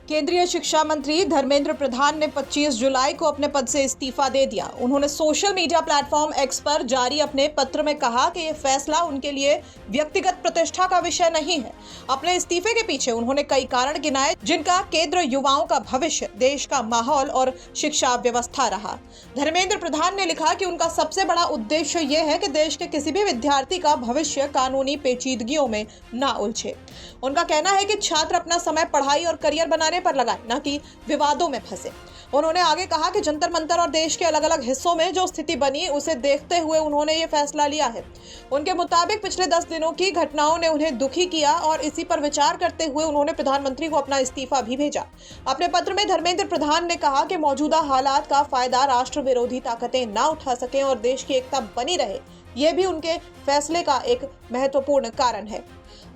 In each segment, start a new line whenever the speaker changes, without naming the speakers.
केंद्रीय शिक्षा मंत्री धर्मेंद्र प्रधान ने 25 जुलाई को अपने पद से इस्तीफा दे दिया। उन्होंने सोशल मीडिया प्लेटफॉर्म एक्स पर जारी अपने पत्र में कहा कि यह फैसला उनके लिए व्यक्तिगत प्रतिष्ठा का विषय नहीं है। अपने इस्तीफे के पीछे उन्होंने कई कारण गिनाए, जिनका केंद्र युवाओं का भविष्य, देश का माहौल और शिक्षा व्यवस्था रहा। धर्मेंद्र प्रधान ने लिखा कि उनका सबसे बड़ा उद्देश्य यह है कि देश के किसी भी विद्यार्थी का भविष्य कानूनी पेचीदगियों में ना उलझे। उनका कहना है कि छात्र अपना समय पढ़ाई और करियर बनाने पर लगाए, न कि विवादों में फंसे। उन्होंने आगे कहा कि जंतर मंतर और देश के अलग अलग हिस्सों में जो स्थिति बनी, उसे देखते हुए उन्होंने ये फैसला लिया है। उनके मुताबिक पिछले 10 दिनों की घटनाओं ने उन्हें दुखी किया और इसी पर विचार करते हुए उन्होंने प्रधानमंत्री को अपना इस्तीफा भी भेजा। अपने पत्र में धर्मेंद्र प्रधान ने कहा कि मौजूदा हालात का फायदा राष्ट्र विरोधी ताकतें ना उठा सकें और देश की एकता बनी रहे, यह भी उनके फैसले का एक महत्वपूर्ण कारण है।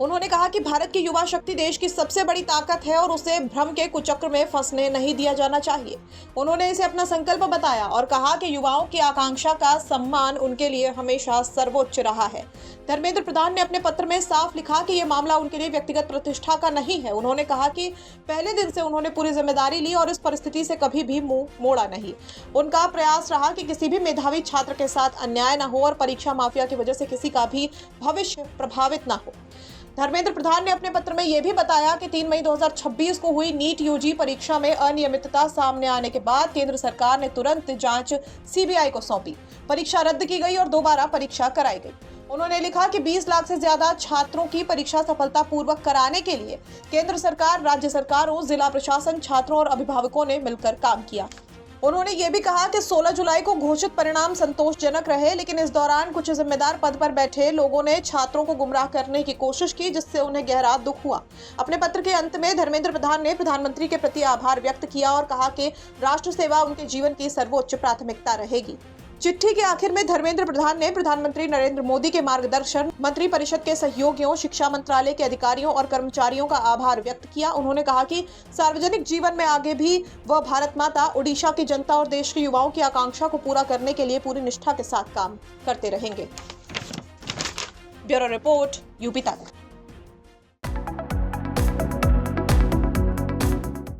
उन्होंने कहा कि भारत की युवा शक्ति देश की सबसे बड़ी ताकत है और उसे भ्रम के कुचक्र में फंसने नहीं दिया जाना चाहिए। उन्होंने इसे अपना संकल्प बताया और कहा कि युवाओं की आकांक्षा का सम्मान उनके लिए हमेशा सर्वोच्च रहा है। धर्मेंद्र प्रधान ने अपने पत्र में साफ लिखा कि यह मामला उनके लिए व्यक्तिगत प्रतिष्ठा का नहीं है। उन्होंने कहा कि पहले दिन से उन्होंने पूरी जिम्मेदारी ली और इस परिस्थिति से कभी भी मुंह मोड़ा नहीं। उनका प्रयास रहा कि किसी भी मेधावी छात्र के साथ अन्याय न हो और परीक्षा माफिया की वजह से किसी का भी भविष्य प्रभावित न हो। धर्मेंद्र प्रधान ने अपने पत्र में यह भी बताया कि 3 मई 2026 को हुई नीट यूजी परीक्षा में अनियमितता सामने आने के बाद केंद्र सरकार ने तुरंत जांच सीबीआई को सौंपी। परीक्षा रद्द की गई और दोबारा परीक्षा कराई गई। उन्होंने लिखा कि 20 लाख से ज्यादा छात्रों की परीक्षा सफलतापूर्वक कराने के लिए केंद्र सरकार, राज्य सरकारों, जिला प्रशासन, छात्रों और अभिभावकों ने मिलकर काम किया। उन्होंने ये भी कहा कि 16 जुलाई को घोषित परिणाम संतोषजनक रहे, लेकिन इस दौरान कुछ जिम्मेदार पद पर बैठे लोगों ने छात्रों को गुमराह करने की कोशिश की, जिससे उन्हें गहरा दुख हुआ। अपने पत्र के अंत में धर्मेंद्र प्रधान ने प्रधानमंत्री के प्रति आभार व्यक्त किया और कहा कि राष्ट्र सेवा उनके जीवन की सर्वोच्च प्राथमिकता रहेगी। चिट्ठी के आखिर में धर्मेंद्र प्रधान ने प्रधानमंत्री नरेंद्र मोदी के मार्गदर्शन, मंत्रिपरिषद के सहयोगियों, शिक्षा मंत्रालय के अधिकारियों और कर्मचारियों का आभार व्यक्त किया। उन्होंने कहा कि सार्वजनिक जीवन में आगे भी वह भारत माता, ओडिशा की जनता और देश के युवाओं की आकांक्षा को पूरा करने के लिए पूरी निष्ठा के साथ काम करते रहेंगे। ब्यूरो रिपोर्ट, यूपी तक।